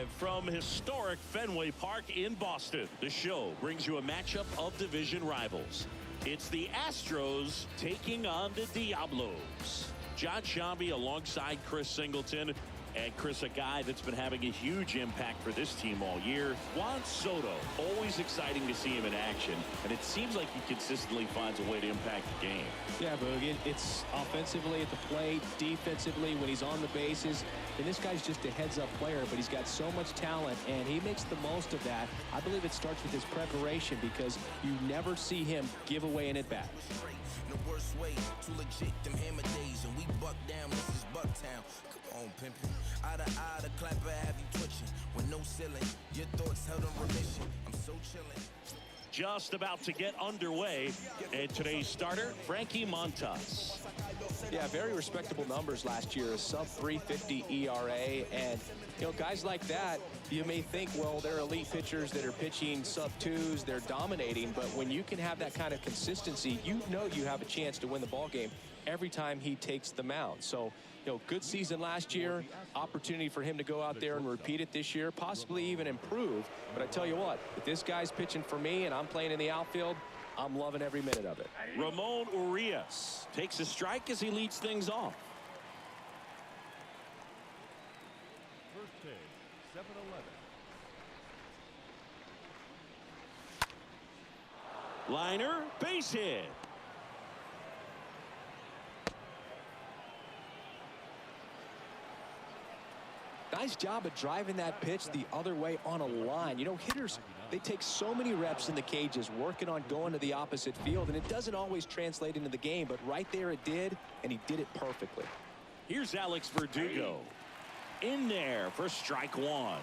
Live from historic Fenway Park in Boston, the show brings you a matchup of division rivals. It's the Astros taking on the Diablos. John Shambi alongside Chris Singleton. And Chris, a guy that's been having a huge impact for this team all year. Juan Soto, always exciting to see him in action. And it seems like he consistently finds a way to impact the game. Yeah, Boog, it's offensively at the plate, defensively when he's on the bases. And this guy's just a heads-up player, but he's got so much talent, and he makes the most of that. I believe it starts with his preparation because you never see him give away an at-bat. The worst way to legit them hammer days, and we buck down. This is Bucktown. Come on, pimpin'. Eye to eye, the clapper have you twitching. With no ceiling, your thoughts held on remission. I'm so chillin'. Just about to get underway, and today's starter, Frankie Montas. Yeah, very respectable numbers last year, a sub-350 ERA, and you know, guys like that, you may think, well, they're elite pitchers that are pitching sub-2s, they're dominating, but when you can have that kind of consistency, you know you have a chance to win the ball game every time he takes the mound. So, you know, good season last year, opportunity for him to go out there and repeat it this year, possibly even improve. But I tell you what, if this guy's pitching for me and I'm playing in the outfield, I'm loving every minute of it. Ramon Urias takes a strike as he leads things off. First pitch, 7-11. Liner, base hit. Nice job of driving that pitch the other way on a line. You know, hitters, they take so many reps in the cages working on going to the opposite field, and it doesn't always translate into the game, but right there it did, and he did it perfectly. Here's Alex Verdugo. In there for strike one.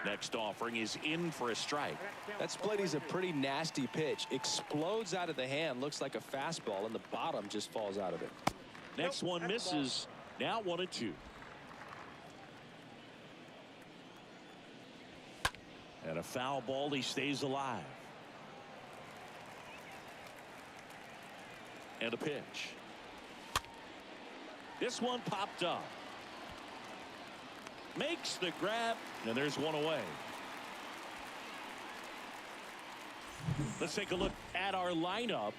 Next offering is in for a strike. That split is a pretty nasty pitch. Explodes out of the hand, looks like a fastball, and the bottom just falls out of it. Next one misses. Now 1-2. And a foul ball. He stays alive. And a pitch. This one popped up. Makes the grab. And there's one away. Let's take a look at our lineup.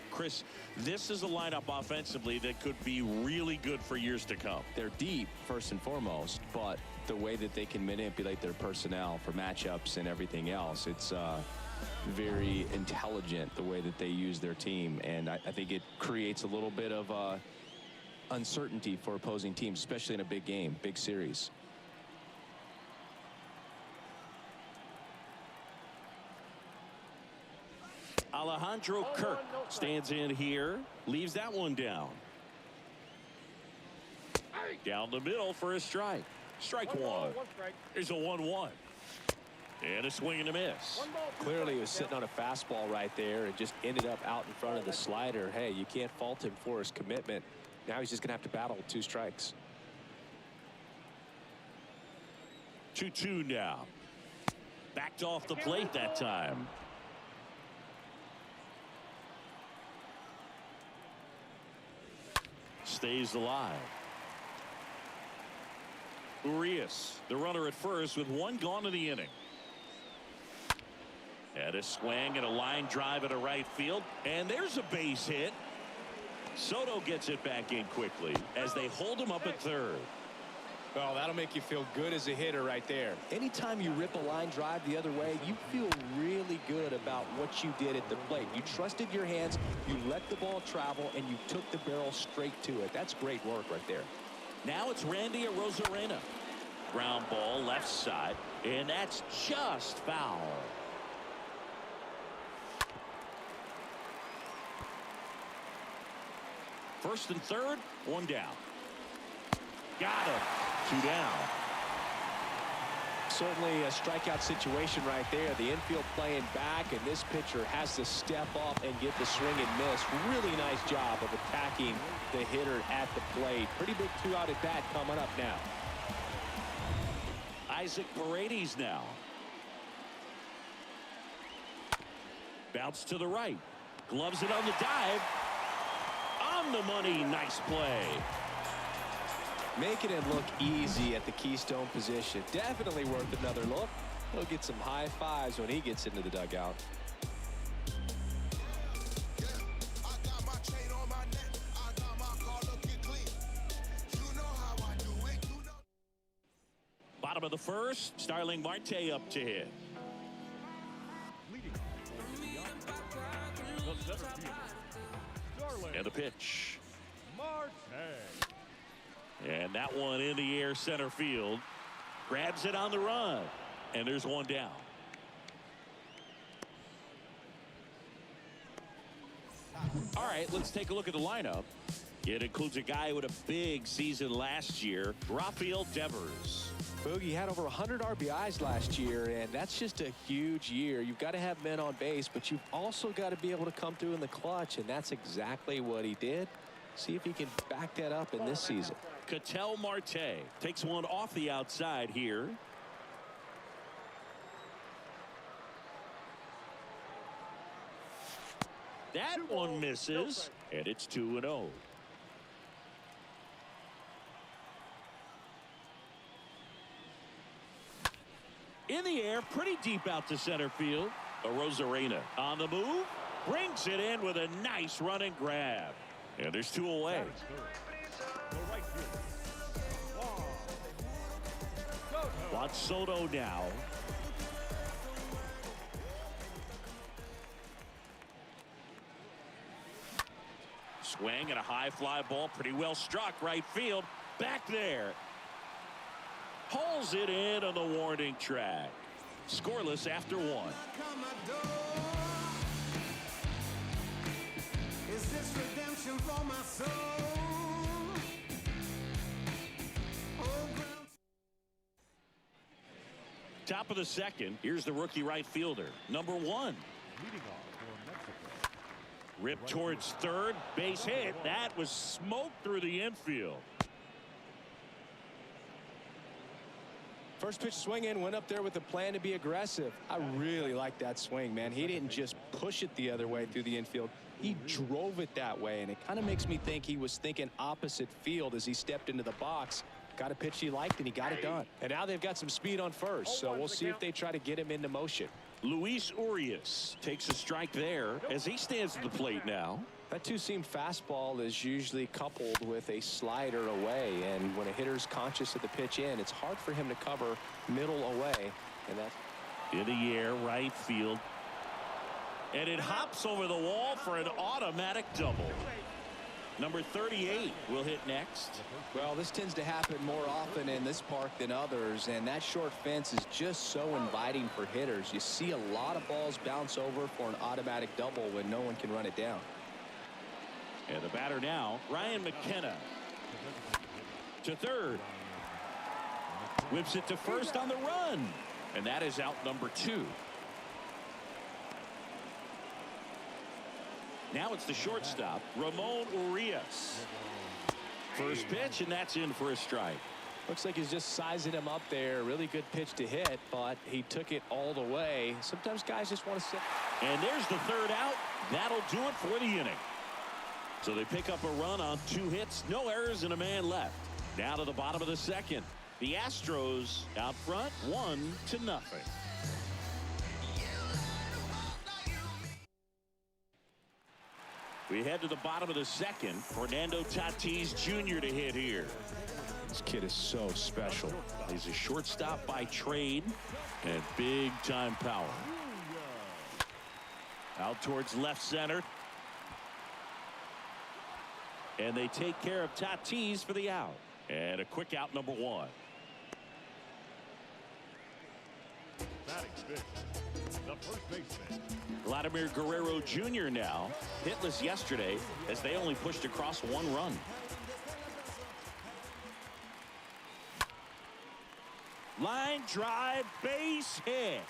Chris, this is a lineup offensively that could be really good for years to come. They're deep, first and foremost, but the way that they can manipulate their personnel for matchups and everything else, it's very intelligent the way that they use their team. And I think it creates a little bit of uncertainty for opposing teams, especially in a big game, big series. Alejandro Kirk stands in here, leaves that one down. Down the middle for a strike. Strike one. There's a 1-1. And a swing and a miss. Clearly he was sitting on a fastball right there and just ended up out in front of the slider. Hey, you can't fault him for his commitment. Now he's just going to have to battle with 2 strikes. 2-2 now. Backed off the plate that time. Stays alive. Urias, the runner at first with 1 gone in the inning. And a swing and a line drive at a right field. And there's a base hit. Soto gets it back in quickly as they hold him up at third. Well, that'll make you feel good as a hitter right there. Anytime you rip a line drive the other way, you feel really good about what you did at the plate. You trusted your hands, you let the ball travel, and you took the barrel straight to it. That's great work right there. Now it's Randy Arozarena. Ground ball left side, and that's just foul. First and third, 1 down. Got him. 2 down. Certainly a strikeout situation right there. The infield playing back, and this pitcher has to step up and get the swing and miss. Really nice job of attacking the hitter at the plate. Pretty big 2-out at bat coming up now. Isaac Paredes now. Bounce to the right. Gloves it on the dive. On the money. Nice play. Making it look easy at the keystone position. Definitely worth another look. He'll get some high fives when he gets into the dugout. Bottom of the first, Starling Marte up to hit. Leading the center fielder, Starling And the pitch. Marte. And that one in the air center field. Grabs it on the run. And there's one down. All right, let's take a look at the lineup. It includes a guy with a big season last year, Rafael Devers. Boogie had over 100 RBIs last year, and that's just a huge year. You've got to have men on base, but you've also got to be able to come through in the clutch, and that's exactly what he did. See if he can back that up in this season. Ketel Marte takes one off the outside here. That one misses, and it's 2-0. In the air, pretty deep out to center field. Rosarena on the move, brings it in with a nice run and grab. And there's two away. The right fielder, Juan Soto now. Swing and a high fly ball, pretty well struck right field. Back there. Pulls it in on the warning track. Scoreless after one. Is this redemption for my soul? Top of the second. Here's the rookie right fielder, number 1. leading off for Mexico. Ripped towards third. Base hit. That was smoked through the infield. First pitch swing in, went up there with a plan to be aggressive. I really like that swing, man. He didn't just push it the other way through the infield. He drove it that way, and it kind of makes me think he was thinking opposite field as he stepped into the box. Got a pitch he liked, and he got it done. And now they've got some speed on first, so we'll see if they try to get him into motion. Luis Urias takes a strike there as he stands at the plate now. That two-seam fastball is usually coupled with a slider away, and when a hitter's conscious of the pitch in, it's hard for him to cover middle away, and that's In the air, right field. And it hops over the wall for an automatic double. Number 38 will hit next. well, this tends to happen more often in this park than others, and that short fence is just so inviting for hitters. You see a lot of balls bounce over for an automatic double when no one can run it down. And the batter now, Ryan McKenna. To third. Whips it to first on the run. And that is out number 2. Now it's the shortstop, Ramon Urias. First pitch, and that's in for a strike. Looks like he's just sizing him up there. Really good pitch to hit, but he took it all the way. Sometimes guys just want to sit. And there's the third out. That'll do it for the inning. So they pick up a run on 2 hits, no errors, and a man left. Now to the bottom of the second. The Astros out front, 1-0. We head to the bottom of the second. Fernando Tatis Jr. to hit here. This kid is so special. He's a shortstop by trade and big time power. Out towards left center. And they take care of Tatis for the out. And a quick out, number 1. batting fifth, the first baseman. Vladimir Guerrero Jr. now hitless yesterday as they only pushed across 1 run. Line drive, base hit.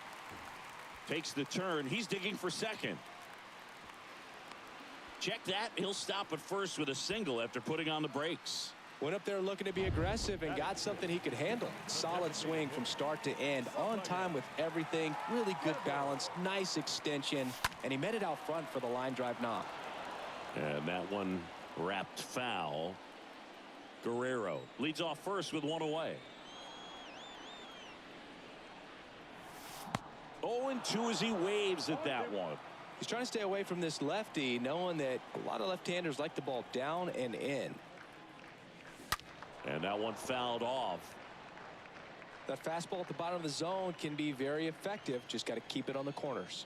Takes the turn. He's digging for second. Check that. He'll stop at first with a single after putting on the brakes. Went up there looking to be aggressive and got something he could handle. Solid swing from start to end. On time with everything. Really good balance. Nice extension. And he met it out front for the line drive knock. And that one wrapped foul. Guerrero leads off first with one away. 0-2 as he waves at that one. He's trying to stay away from this lefty, knowing that a lot of left-handers like the ball down and in. And that one fouled off. That fastball at the bottom of the zone can be very effective. Just got to keep it on the corners.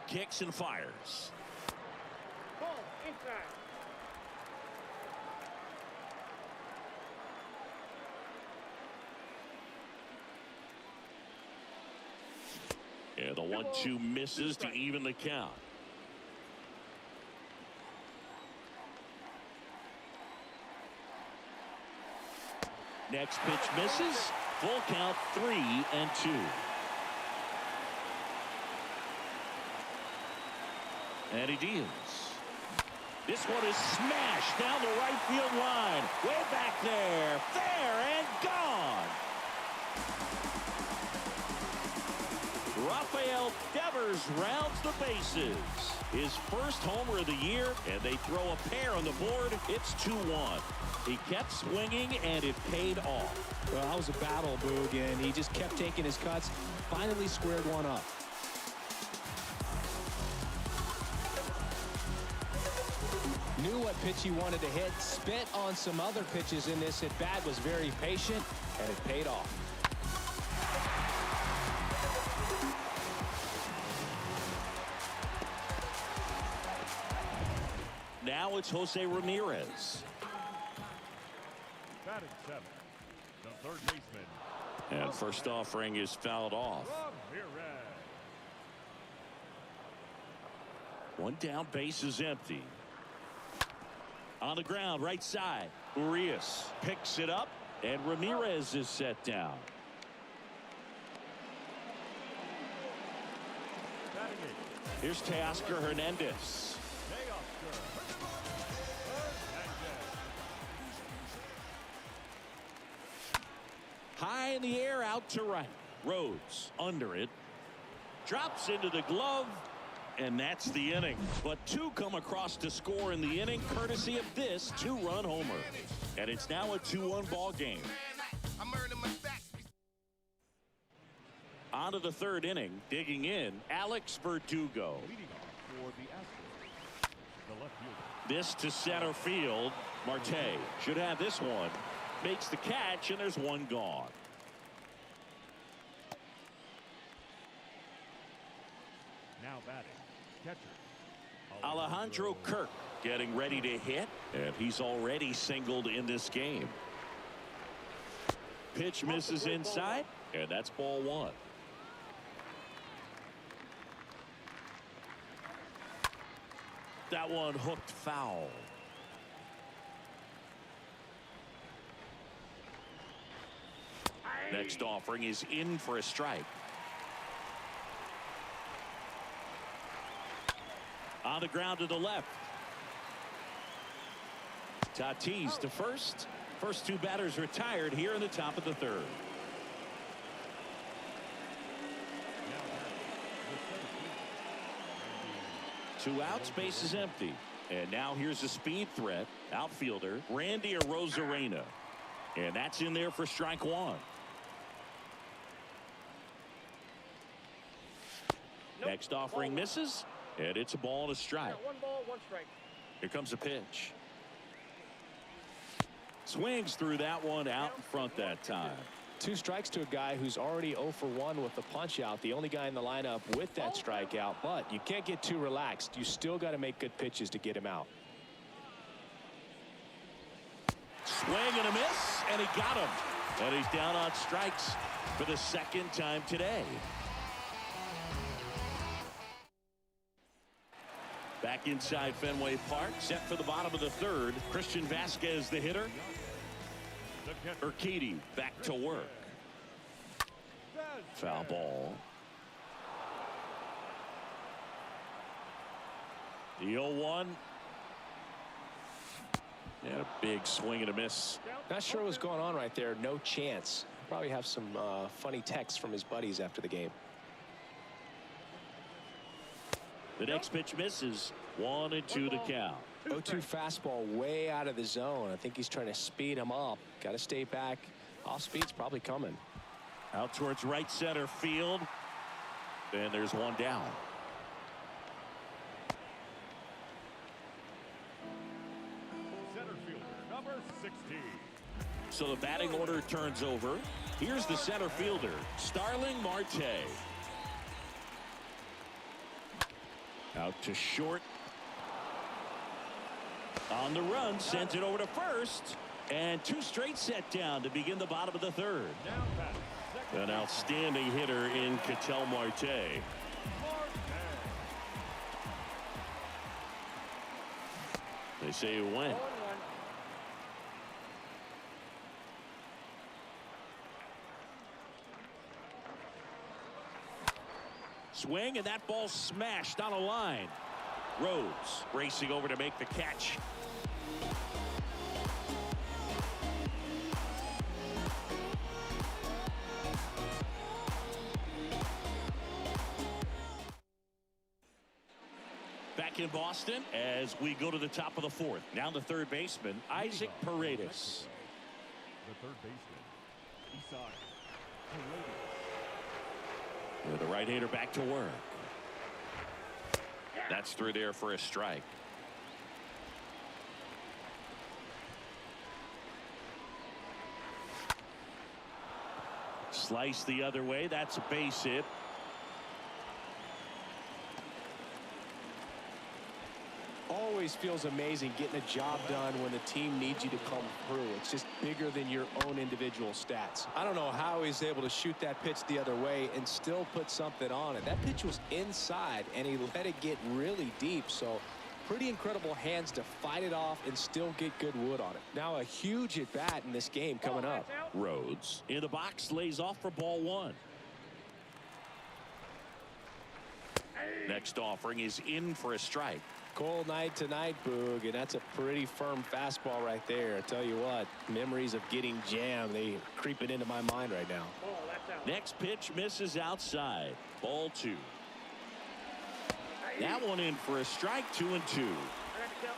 Kicks and fires. Ball inside. And the 1-2 misses to even the count. Next pitch misses. Full count, 3-2. And he deals. This one is smashed down the right field line. Way back there. There and gone. Rafael Devers rounds the bases. His first homer of the year, and they throw a pair on the board. It's 2-1. He kept swinging, and it paid off. Well, that was a battle, Boog, and he just kept taking his cuts. Finally squared one up. Knew what pitch he wanted to hit. Spent on some other pitches in this at bat. Was very patient, and it paid off. Now it's Jose Ramirez. Batting seventh, the third baseman. And first offering is fouled off. Ramirez. One down, base is empty. On the ground, right side. Urias picks it up, and Ramirez is set down. Batting eighth, Here's Teoscar Hernandez. High in the air, out to right. Rhodes under it. Drops into the glove. And that's the inning. But two come across to score in the inning, courtesy of this two-run homer. And it's now a 2-1 ball game. On to the third inning, digging in, Alex Verdugo. leading off for the Astros, the left fielder. This to center field. Marte should have this one. Makes the catch, and there's one gone. Now batting, catcher Alejandro Kirk getting ready to hit, and he's already singled in this game. Pitch misses inside, and that's ball one. That one hooked foul. Next offering is in for a strike. On the ground to the left. Tatis to first. First two batters retired here in the top of the third. Two outs, base is empty. And now here's a speed threat. Outfielder Randy Arozarena. And that's in there for strike one. Next offering misses, and it's a ball and a strike. One ball, one strike. Here comes a pitch. Swings through that one out in front that time. Two strikes to a guy who's already 0 for 1 with the punch out. The only guy in the lineup with that strikeout, but you can't get too relaxed. You still got to make good pitches to get him out. Swing and a miss, and he got him. And he's down on strikes for the second time today. Back inside Fenway Park, set for the bottom of the third. Christian Vasquez, the hitter. Urquidy back to work. Foul ball. The 0-1. And a big swing and a miss. Not sure what's going on right there. No chance. Probably have some funny texts from his buddies after the game. The next pitch misses. 1-2 to count. 0-2 fastball way out of the zone. I think he's trying to speed him up. Got to stay back. Off speed's probably coming. Out towards right center field. And there's one down. Center fielder, number 16. So the batting order turns over. Here's the center fielder, Starling Marte. Out to short. On the run, sends it over to first. And 2 straight set down to begin the bottom of the third. Now batting, second. An outstanding hitter in Ketel Marte. They say it went. 0-1. Swing, and that ball smashed on a line. Rhodes racing over to make the catch. Back in Boston as we go to the top of the 4th. Now the third baseman, Isaac Paredes. The third baseman, Isaac Paredes. With the right-hander back to work. That's through there for a strike. Slice the other way. That's a base hit. Always feels amazing getting a job done when the team needs you to come through. It's just bigger than your own individual stats. I don't know how he's able to shoot that pitch the other way and still put something on it. That pitch was inside and he let it get really deep. So pretty incredible hands to fight it off and still get good wood on it. Now a huge at bat in this game coming up. Rhodes in the box, lays off for ball 1. Next offering is in for a strike. Cold night tonight, Boog, and that's a pretty firm fastball right there. I tell you what, memories of getting jammed, they creeping into my mind right now. Oh, that's out. Next pitch misses outside. Ball 2. That one in for a strike. 2-2. I got to count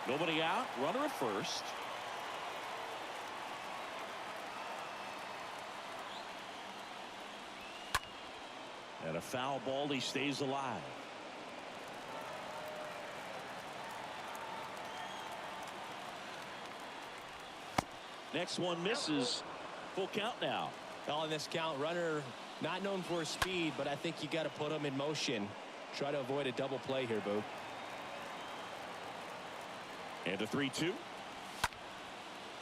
2-2. Nobody out. Runner at first. And a foul ball. He stays alive. Next one misses. Full count now. On this count, runner not known for his speed, but I think you got to put him in motion. Try to avoid a double play here, Boog. And a 3-2.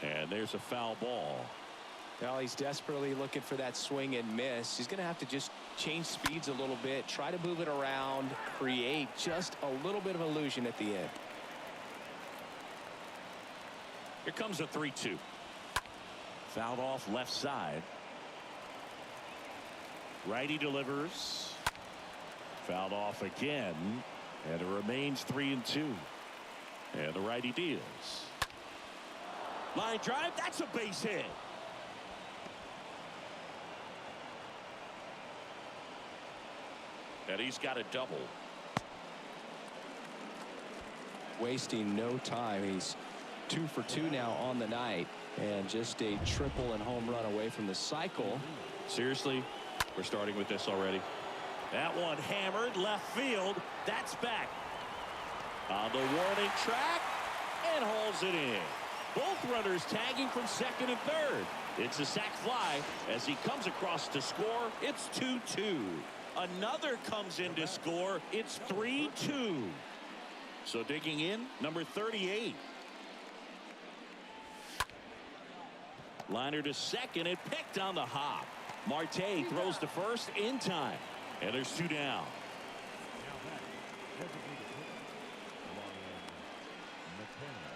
And there's a foul ball. Well, he's desperately looking for that swing and miss. He's going to have to just change speeds a little bit, try to move it around, create just a little bit of illusion at the end. Here comes a 3-2. Fouled off left side. Righty delivers. Fouled off again. And it remains 3-2. And the righty deals. Line drive. That's a base hit. And he's got a double. Wasting no time. He's 2 for 2 now on the night. And just a triple and home run away from the cycle. Seriously, we're starting with this already. That one hammered left field. That's back on the warning track and hauls it in. Both runners tagging from second and third. It's a sac fly as he comes across to score. It's 2-2. Another comes in to score. It's 3-2. So digging in, number 38. Liner to second and picked on the hop. Marte throws to first in time. And there's 2 down. Now batting, designated hitter, Ryan McKenna.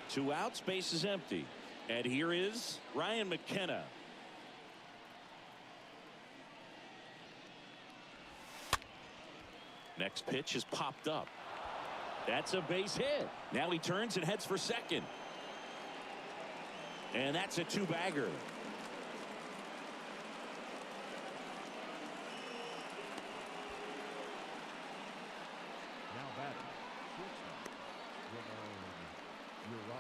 2 outs, base is empty. And here is Ryan McKenna. Next pitch is popped up. That's a base hit. Now he turns and heads for second. And that's a two-bagger. Now batting, shortstop,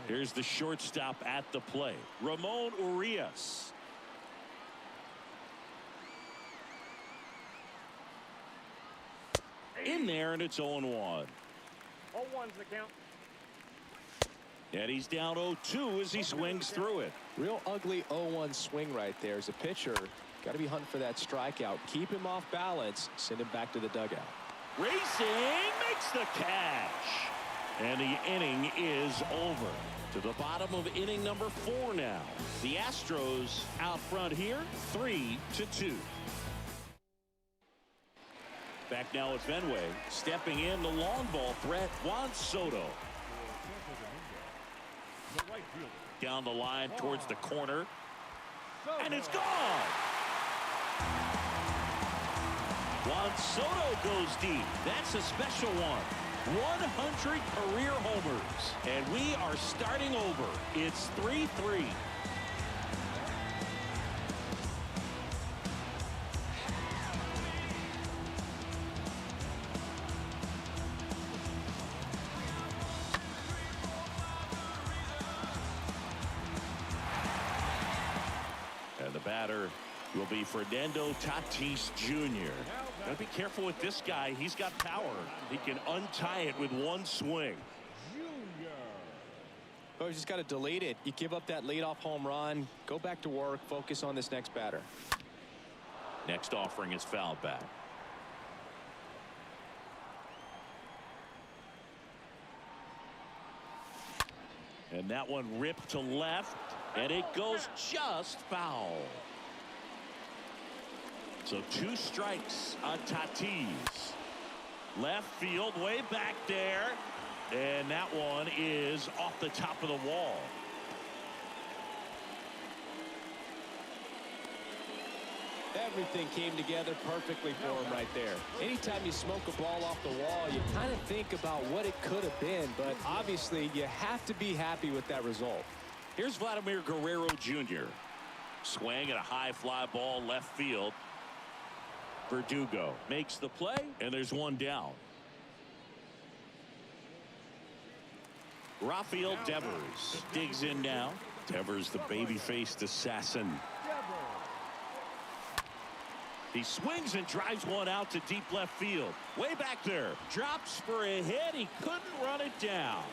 Here's the shortstop at the plate, Ramon Urias. In there, and it's 0-1. 0-1's the count. And he's down 0-2 as he swings through it. Real ugly 0-1 swing right there. As a pitcher, got to be hunting for that strikeout. Keep him off balance. Send him back to the dugout. Racing makes the catch. And the inning is over. To the bottom of inning number 4 now. The Astros out front here, 3-2. Back now at Fenway. Stepping in the long ball threat, Juan Soto. the right fielder. Down the line towards the corner. And it's gone. Juan Soto goes deep. That's a special one. 100 career homers. And we are starting over. It's 3-3. And the batter will be Fernando Tatis Jr. Gotta be careful with this guy. He's got power. He can untie it with one swing. Oh, you just got to delete it. You give up that leadoff home run. Go back to work. Focus on this next batter. Next offering is fouled back. And that one ripped to left. And it goes just foul. So 2 strikes on Tatis. Left field way back there. And that one is off the top of the wall. Everything came together perfectly for him right there. Anytime you smoke a ball off the wall, you kind of think about what it could have been. But obviously, you have to be happy with that result. Here's Vladimir Guerrero Jr. Swing at a high fly ball left field. Verdugo makes the play, and there's one down. Rafael Devers digs in now. Devers, the baby-faced assassin. He swings and drives one out to deep left field. Way back there. Drops for a hit. He couldn't run it down.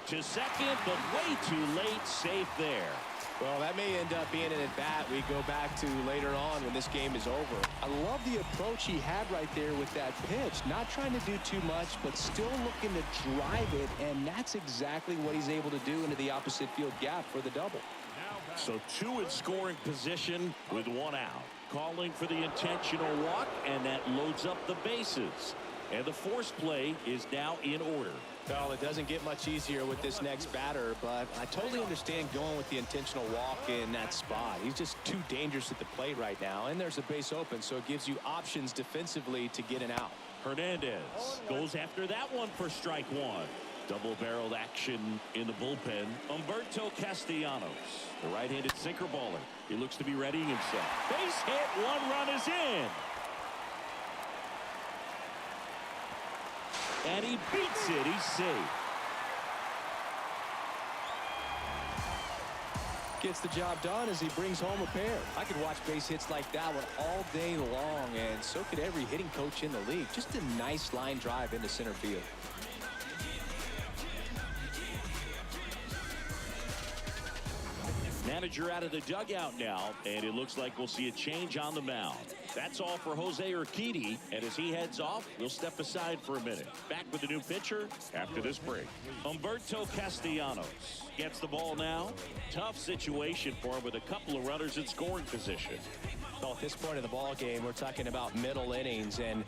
To second, but way too late. Safe there. Well, that may end up being an at-bat we go back to later on when this game is over. I love the approach he had right there with that pitch. Not trying to do too much, but still looking to drive it, and that's exactly what he's able to do into the opposite field gap for the double. So 2 in scoring position with 1 out. Calling for the intentional walk, and that loads up the bases. And the force play is now in order. Well, it doesn't get much easier with this next batter, but I totally understand going with the intentional walk in that spot. He's just too dangerous at the plate right now, and there's a base open, so it gives you options defensively to get an out. Hernandez goes after that one for strike 1. Double-barreled action in the bullpen. Humberto Castellanos, the right-handed sinker baller. He looks to be readying himself. Base hit, 1 run is in. And he beats it. He's safe. Gets the job done as he brings home a pair. I could watch base hits like that one all day long, and so could every hitting coach in the league. Just a nice line drive into center field. Manager out of the dugout now, and it looks like we'll see a change on the mound. That's all for Jose Urquidy, and as he heads off, we'll step aside for a minute. Back with the new pitcher after this break. Humberto Castellanos gets the ball now. Tough situation for him with a couple of runners in scoring position. Well, at this point of the ball game, we're talking about middle innings, and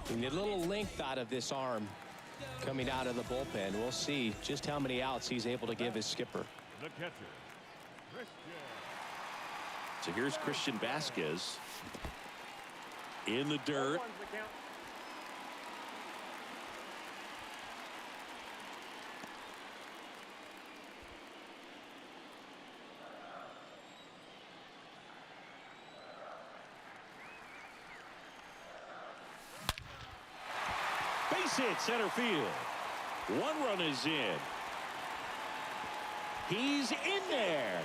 we need a little length out of this arm coming out of the bullpen. We'll see just how many outs he's able to give his skipper. The catcher. So here's Christian Vasquez in the dirt. 0-1's the count. base hit center field. One run is in. He's in there.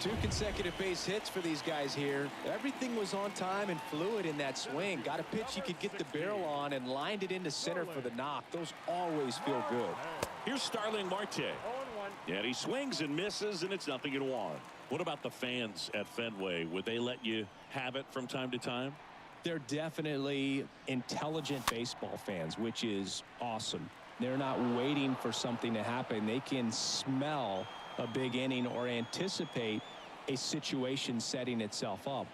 2 consecutive base hits for these guys here. Everything was on time and fluid in that swing. Got a pitch you could get the barrel on and lined it into center for the knock. Those always feel good. Here's Starling Marte. 0-1. And he swings and misses, and it's 0-1. What about the fans at Fenway? Would they let you have it from time to time? They're definitely intelligent baseball fans, which is awesome. They're not waiting for something to happen. They can smell a big inning or anticipate a situation setting itself up.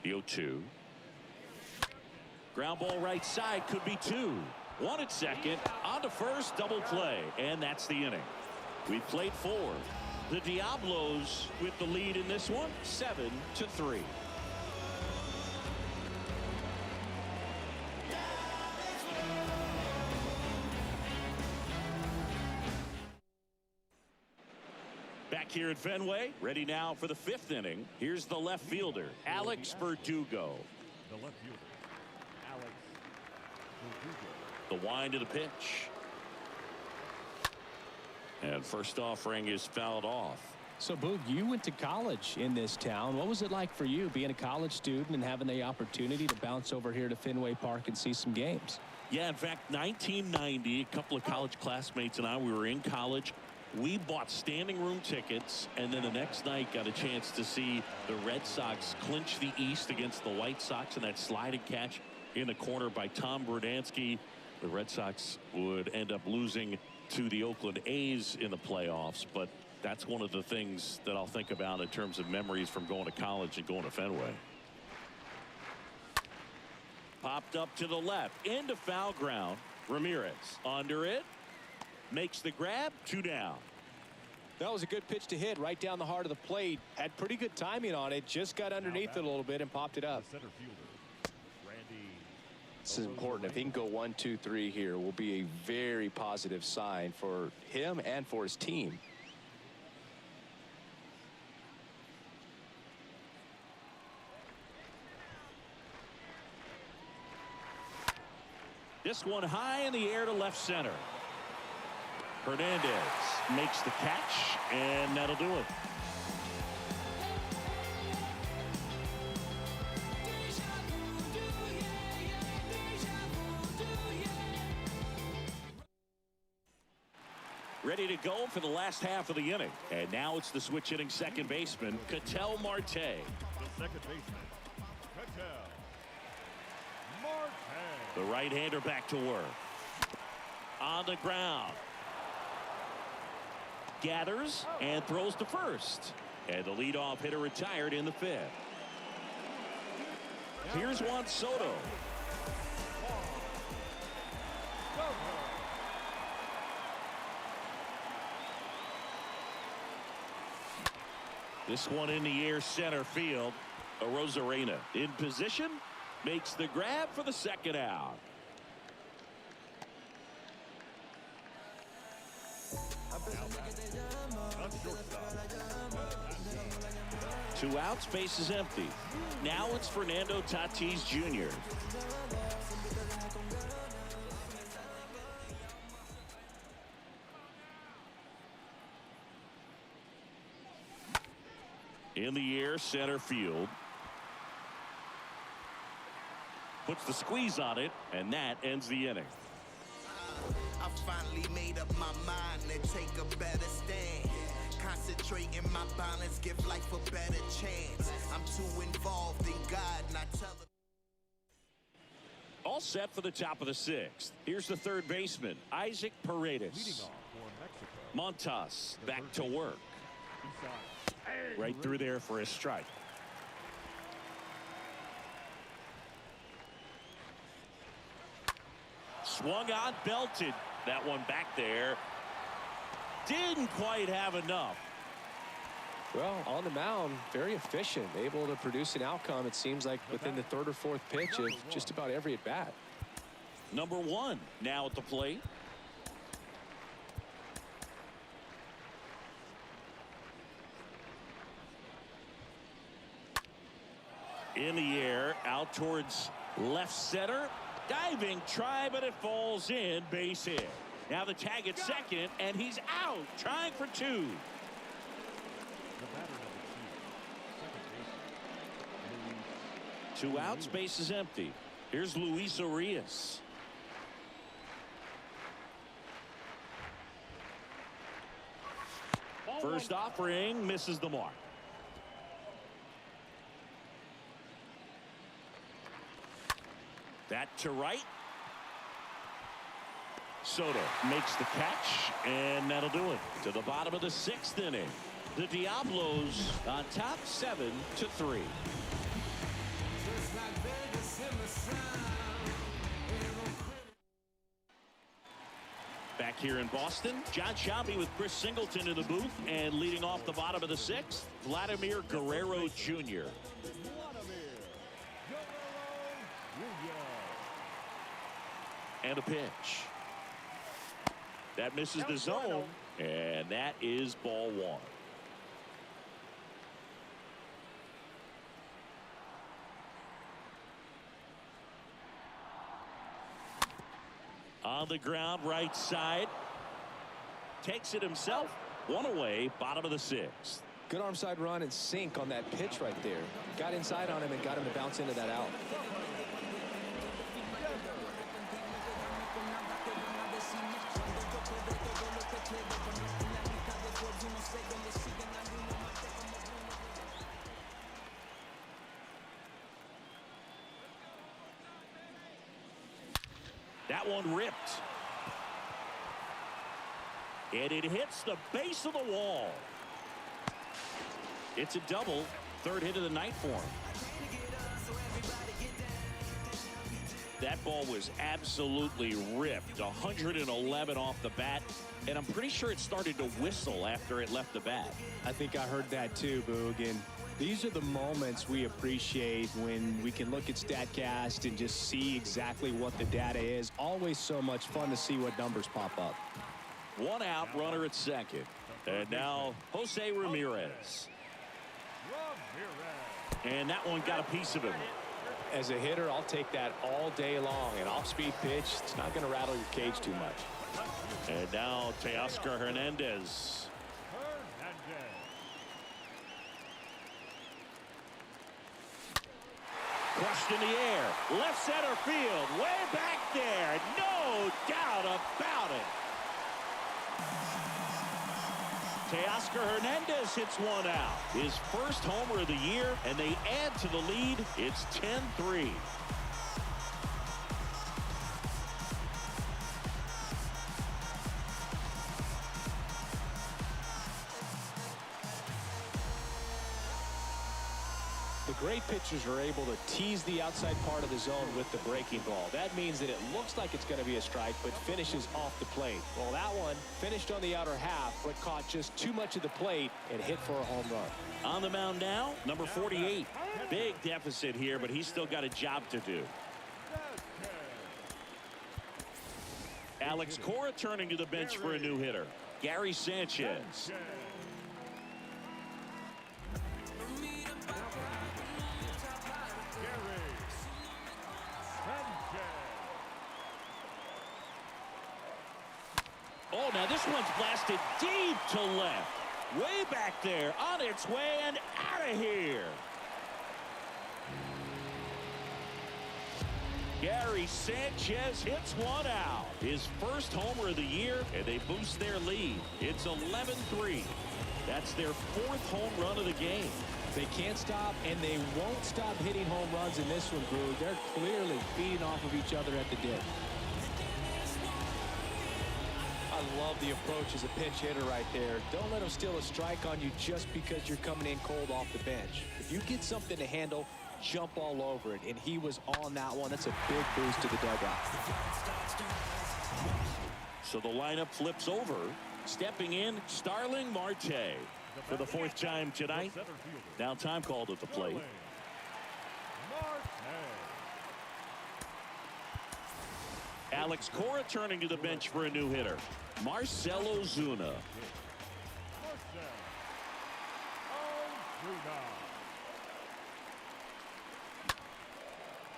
The 0-2. Ground ball right side, could be 2. 1 at second, on to first, double play, and that's the inning. We've played 4. The Diablos with the lead in this one, 7-3. Back here at Fenway, ready now for the 5th inning. Here's the left fielder, Alex Verdugo. The left fielder, Alex Verdugo. The wind of the pitch. And first offering is fouled off. So, Boog, you went to college in this town. What was it like for you being a college student and having the opportunity to bounce over here to Fenway Park and see some games? Yeah, in fact, 1990, a couple of college classmates and I, we were in college. We bought standing room tickets, and then the next night got a chance to see the Red Sox clinch the East against the White Sox, and that sliding catch in the corner by Tom Brudansky. The Red Sox would end up losing to the Oakland A's in the playoffs, but that's one of the things that I'll think about in terms of memories from going to college and going to Fenway. Popped up to the left, into foul ground. Ramirez under it. Makes the grab, 2 down. That was a good pitch to hit right down the heart of the plate. Had pretty good timing on it. Just got underneath it a little bit and popped it up. The center fielder, Randy. This is important. If he can go 1, 2, 3 here, will be a very positive sign for him and for his team. This one high in the air to left center. Hernandez makes the catch, and that'll do it. Ready to go for the last half of the inning. And now it's the switch hitting second baseman, Ketel Marte. The second baseman, Ketel Marte. The right-hander back to work. On the ground. Gathers and throws to first. And the leadoff hitter retired in the 5th. Here's Juan Soto. This one in the air center field. Arozarena in position. Makes the grab for the second out. Two outs, base is empty. Now it's Fernando Tatis Jr. In the air, center field. Puts the squeeze on it, and that ends the inning. I finally made up my mind to take a better stand. Concentrate in my balance, give life a better chance. I'm too involved in God, not tell him. All set for the top of the 6th. Here's the third baseman, Isaac Leading Paredes. off for Mexico. Montas back to work. Inside. Right through there for a strike. Swung on, belted. That one back there. Didn't quite have enough. Well, on the mound, very efficient, able to produce an outcome, it seems like, within the 3rd or 4th pitch of just about every at-bat. Number 1 now at the plate. In the air, out towards left center. Diving try, but it falls in. Base hit. Now the tag at second, and he's out. Trying for two. The batter number 2, second baseman, Two outs, base is empty. Here's Luis Urias. First offering misses the mark. That to right. Soto makes the catch, and that'll do it. To the bottom of the 6th inning. The Diablos on top 7-3. Back here in Boston, John Shelby with Chris Singleton in the booth, and leading off the bottom of the 6th, Vladimir Guerrero Jr. And a pitch. That misses the zone, and that is ball 1. On the ground, right side. Takes it himself. One away, bottom of the 6th. Good arm side run and sink on that pitch right there. Got inside on him and got him to bounce into that out. That one ripped. And it hits the base of the wall. It's a double. 3rd hit of the night for him. That ball was absolutely ripped. 111 off the bat. And I'm pretty sure it started to whistle after it left the bat. I think I heard that too, Boog. And these are the moments we appreciate when we can look at StatCast and just see exactly what the data is. Always so much fun to see what numbers pop up. 1 out, runner at second. And now Jose Ramirez. And that one got a piece of him. As a hitter, I'll take that all day long. An off-speed pitch, it's not going to rattle your cage too much. And now Teoscar Hernandez. Crushed in the air. Left center field. Way back there. No doubt about it. Teoscar Hernandez hits one out. His first homer of the year, and they add to the lead. It's 10-3. The great pitchers are able to tease the outside part of the zone with the breaking ball. That means that it looks like it's going to be a strike, but finishes off the plate. Well, that one finished on the outer half, but caught just too much of the plate and hit for a home run. On the mound now, number 48. Big deficit here, but he's still got a job to do. Alex Cora turning to the bench for a new hitter. Gary Sanchez. Oh, now this one's blasted deep to left. Way back there, on its way and out of here. Gary Sanchez hits one out. His first homer of the year, and they boost their lead. It's 11-3. That's their 4th home run of the game. They can't stop, and they won't stop hitting home runs in this one, Drew. They're clearly feeding off of each other at the dip. I love the approach as a pinch hitter right there. Don't let him steal a strike on you just because you're coming in cold off the bench. If you get something to handle, jump all over it, and he was on that one. That's a big boost to the dugout. So the lineup flips over. Stepping in, Starling Marte for the 4th time tonight. Now time called at the plate. Alex Cora turning to the bench for a new hitter. Marcell Ozuna.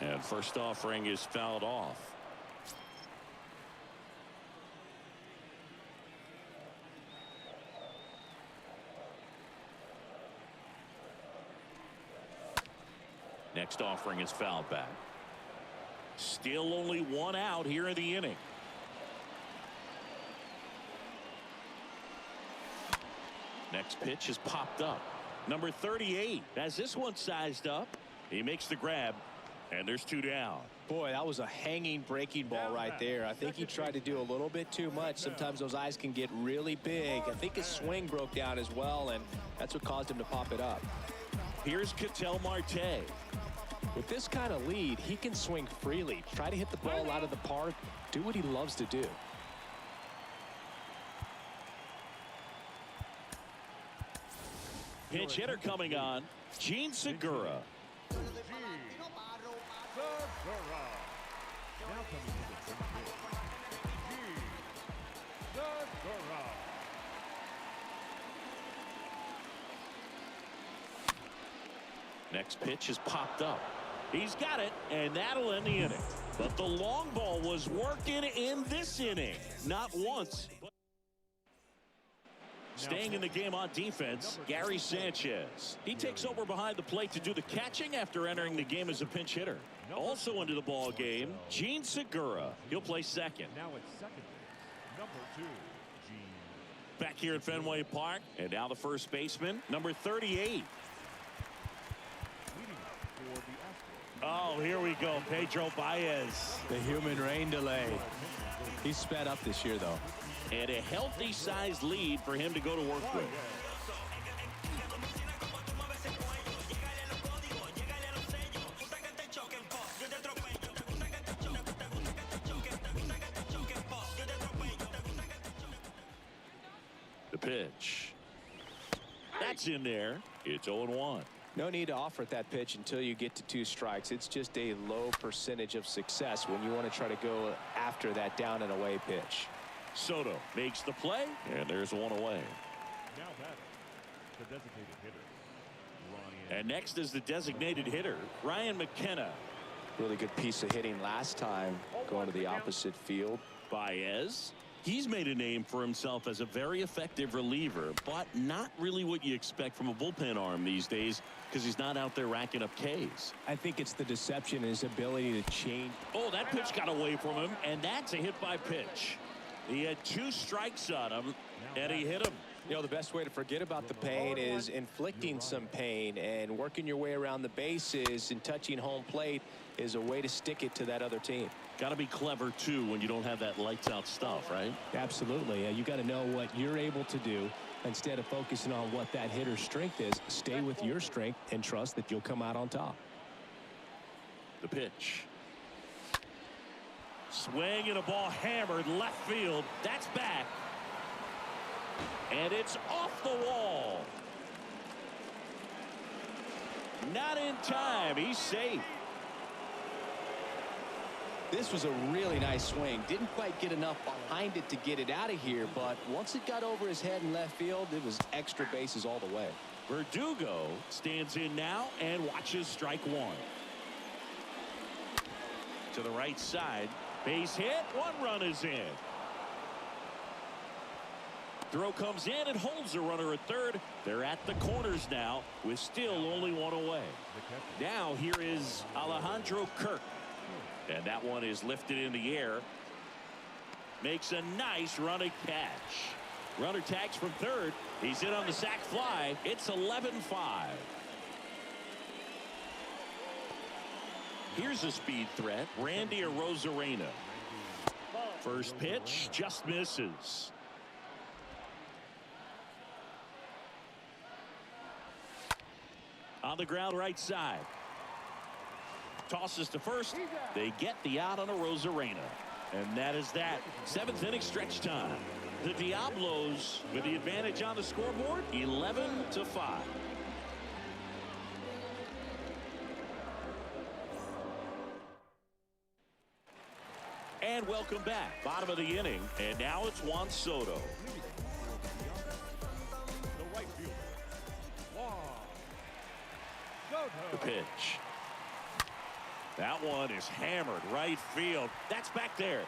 And first offering is fouled off. Next offering is fouled back. Still only one out here in the inning. Next pitch is popped up. Number 38 has this one sized up. He makes the grab, and there's 2 down. Boy, that was a hanging breaking ball right there. I think he tried to do a little bit too much. Sometimes those eyes can get really big. I think his swing broke down as well, and that's what caused him to pop it up. Here's Ketel Marte. With this kind of lead, he can swing freely, try to hit the ball out of the park, do what he loves to do. Pinch hitter coming on, Gene Segura. Segura. Now coming to the center field, Segura. Next pitch is popped up. He's got it, and that'll end the inning. But the long ball was working in this inning. Not once. Staying in the game on defense, Gary Sanchez. He takes over behind the plate to do the catching after entering the game as a pinch hitter. Also into the ball game, Gene Segura. He'll play second. Now it's second base, number 2, Gene. Back here at Fenway Park, and now the first baseman, number 38. Leading for the Astros. Oh, here we go, Pedro Baez. The human rain delay. He's sped up this year, though. And a healthy sized lead for him to go to work with. The pitch. That's in there. It's 0-1. No need to offer at that pitch until you get to 2 strikes. It's just a low percentage of success when you want to try to go after that down and away pitch. Soto makes the play, and there's one away. Now batting, the designated hitter, Ryan. And next is the designated hitter, Ryan McKenna. Really good piece of hitting last time, going to the opposite field. Baez, he's made a name for himself as a very effective reliever, but not really what you expect from a bullpen arm these days because he's not out there racking up Ks. I think it's the deception and his ability to change. Oh, that pitch got away from him, and that's a hit by pitch. He had 2 strikes on him, and he hit him. You know, the best way to forget about the pain is inflicting some pain, and working your way around the bases and touching home plate is a way to stick it to that other team. Got to be clever, too, when you don't have that lights-out stuff, right? Absolutely. You got to know what you're able to do. Instead of focusing on what that hitter's strength is, stay with your strength and trust that you'll come out on top. The pitch. Swing and a ball hammered left field. That's back. And it's off the wall. Not in time. He's safe. This was a really nice swing. Didn't quite get enough behind it to get it out of here, but once it got over his head in left field, it was extra bases all the way. Verdugo stands in now and watches strike 1. To the right side. Base hit. 1 run is in. Throw comes in and holds the runner at third. They're at the corners now with still only 1 away. Now here is Alejandro Kirk. And that one is lifted in the air. Makes a nice running catch. Runner tags from third. He's in on the sac fly. It's 11-5. Here's a speed threat, Randy Arozarena. First pitch just misses. On the ground right side. Tosses to first. They get the out on Arozarena. And that is that. 7th inning stretch time. The Diablos with the advantage on the scoreboard, 11-5. And welcome back. Bottom of the inning. And now it's Juan Soto. The right fielder, Juan Soto. The pitch. That one is hammered right field. That's back there.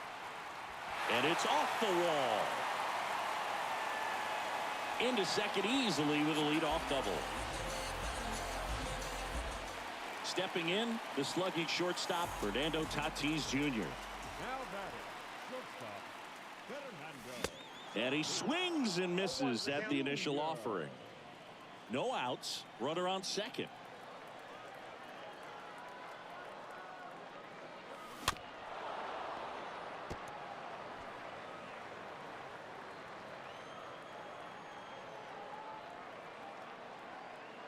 And it's off the wall. Into second easily with a leadoff double. Stepping in, the slugging shortstop, Fernando Tatis Jr. Now batting, shortstop, Fernando. And he swings and misses at the initial offering. No outs, runner on second.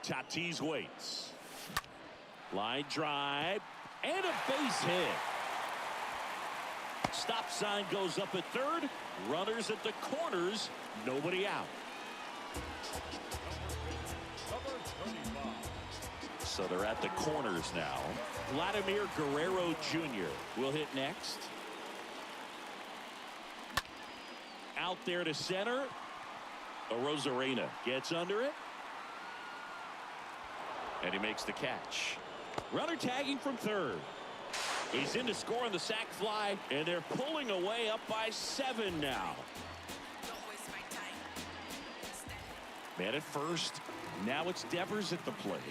Tatis waits. Line drive and a base hit. Stop sign goes up at third. Runners at the corners. Nobody out. Number 35. So they're at the corners now. Vladimir Guerrero Jr. will hit next. Out there to center. Arozarena gets under it. And he makes the catch. Runner tagging from third. He's in to score on the sac fly, and they're pulling away up by 7 now. Man at first. Now it's Devers at the plate.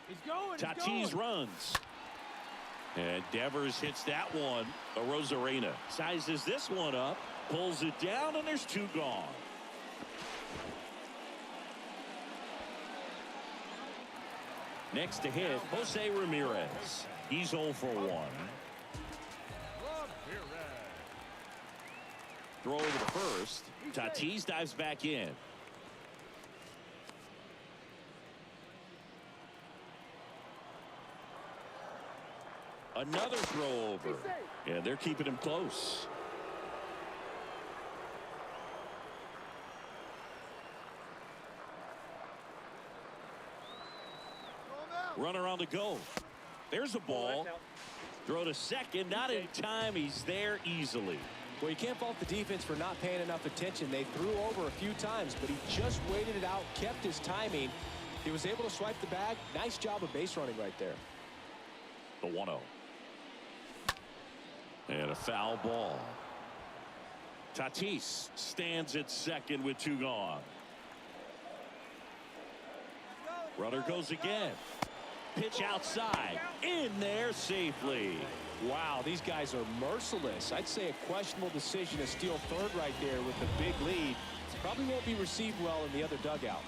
He's going. Tatis runs. And Devers hits that one. Arozarena sizes this one up, pulls it down, and there's 2 gone. Next to hit, Jose Ramirez. He's 0 for 1. Throw over the first. Tatis dives back in. Another throw over. And they're keeping him close. Runner on the go. There's a ball. Throw to second. Not in time. He's there easily. Well, you can't fault the defense for not paying enough attention. They threw over a few times, but he just waited it out, kept his timing. He was able to swipe the bag. Nice job of base running right there. The 1-0. And a foul ball. Tatis stands at second with 2 gone. Runner goes again. Pitch outside. In there safely. Wow, these guys are merciless. I'd say a questionable decision to steal third right there with the big lead. Probably won't be received well in the other dugout.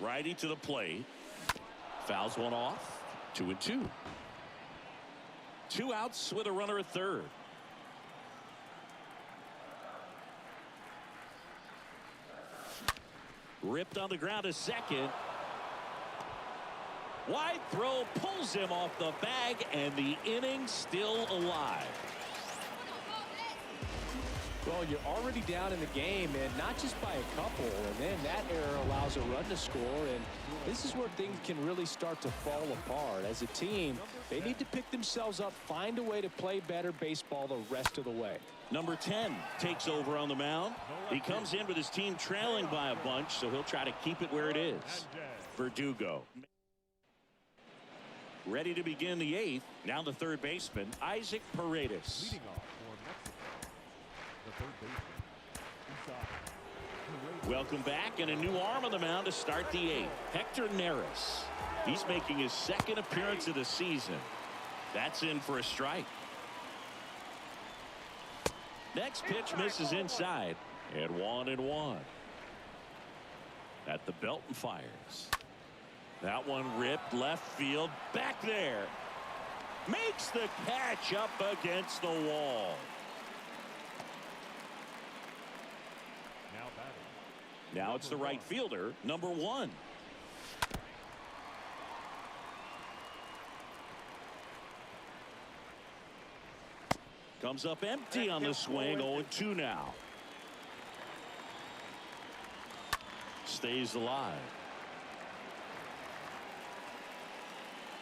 Righty to the plate. Fouls one off. 2-2. 2 outs with a runner at third. Ripped on the ground to second. Wide throw pulls him off the bag, and the inning still alive. Well, you're already down in the game, and not just by a couple, and then that error allows a run to score, and this is where things can really start to fall apart. As a team, they need to pick themselves up, find a way to play better baseball the rest of the way. Number 10 takes over on the mound. He comes in with his team trailing by a bunch, so he'll try to keep it where it is. Verdugo. Ready to begin the 8th. Now the third baseman, Isaac Paredes. Leading off for Mexico, the third baseman. Welcome back, and a new arm on the mound to start the 8th. Hector Neris. He's making his second appearance of the season. That's in for a strike. Next pitch misses inside, and 1-1. At the belt and fires. That one ripped left field, back there. Makes the catch up against the wall. Now batting. Now it's the right fielder, number 1. Comes up empty on the swing. 0-2 now. Stays alive.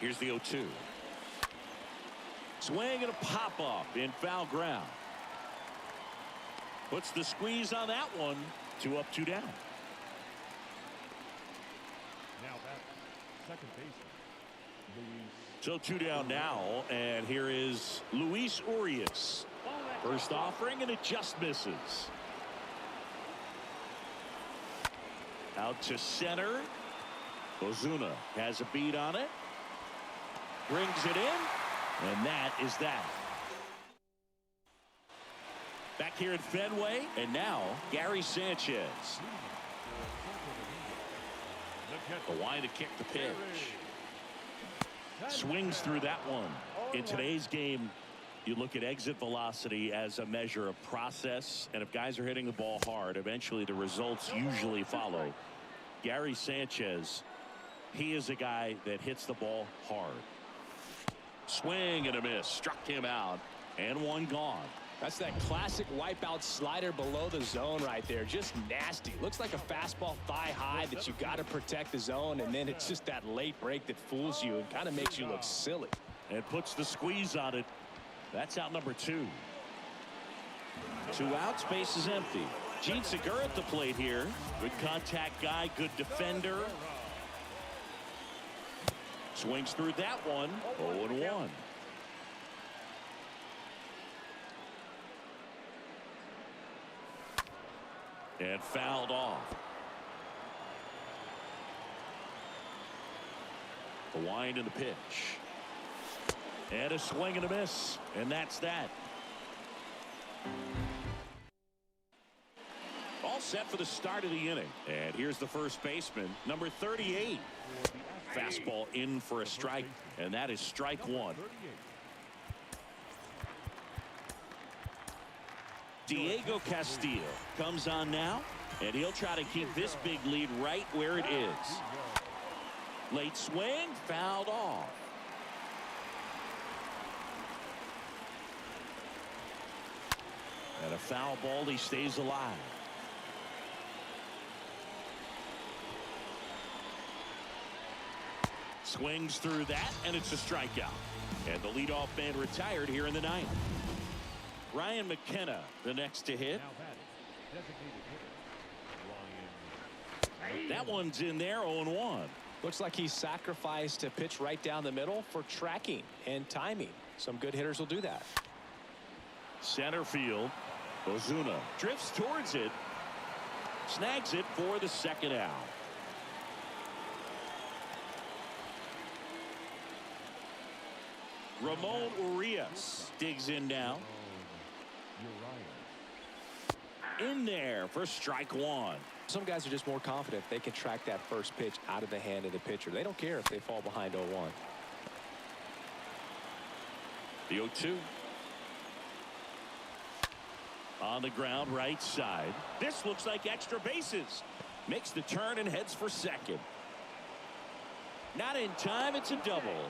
Here's the 0-2. Swing and a pop-off in foul ground. Puts the squeeze on that one. 2 up, 2 down. second baseman, Luis. So 2 down now, and here is Luis Urias. First offering, and it just misses. Out to center. Ozuna has a beat on it. Brings it in, and that is that. Back here at Fenway, and now Gary Sanchez. The line to kick the pitch. Swings through that one. In today's game, you look at exit velocity as a measure of process, and if guys are hitting the ball hard, eventually the results usually follow. Gary Sanchez, he is a guy that hits the ball hard. Swing and a miss. Struck him out, and one gone. That's that classic wipeout slider below the zone right there. Just nasty. Looks like a fastball thigh high that you got to protect the zone, and then it's just that late break that fools you and kind of makes you look silly. And puts the squeeze on it. That's out number 2. 2 outs, base is empty. Gene Segura at the plate here. Good contact guy, good defender. Swings through that one. 0-1. And fouled off. The wind and the pitch. And a swing and a miss. And that's that. All set for the start of the inning. And here's the first baseman, number 38. Fastball in for a strike. And that is strike 1. Diego Castillo comes on now, and he'll try to keep this big lead right where it is. Late swing, fouled off. And a foul ball, he stays alive. Swings through that, and it's a strikeout. And the leadoff man retired here in the 9th. Ryan McKenna, the next to hit. That one's in there, 0-1. Looks like he sacrificed a pitch right down the middle for tracking and timing. Some good hitters will do that. Center field. Ozuna drifts towards it. Snags it for the second out. Ramon Urias digs in now. In there for strike 1. Some guys are just more confident they can track that first pitch out of the hand of the pitcher. They don't care if they fall behind 0-1. The 0-2. On the ground, right side. This looks like extra bases. Makes the turn and heads for second. Not in time, it's a double.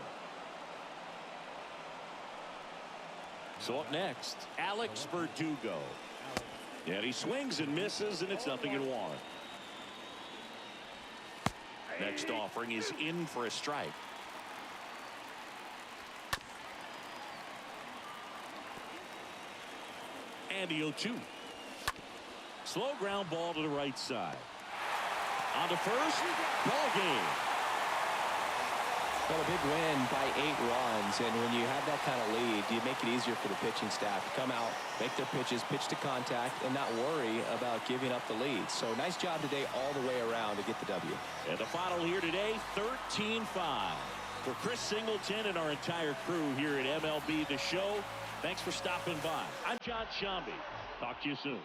So up next, Alex Verdugo. And he swings and misses, and it's 0-1. Next offering is in for a strike. And the 0-2. Slow ground ball to the right side. On to first, ball game. Well, a big win by 8 runs, and when you have that kind of lead, you make it easier for the pitching staff to come out, make their pitches, pitch to contact, and not worry about giving up the lead. So nice job today all the way around to get the W. And the final here today, 13-5. For Chris Singleton and our entire crew here at MLB The Show, thanks for stopping by. I'm John Shambi. Talk to you soon.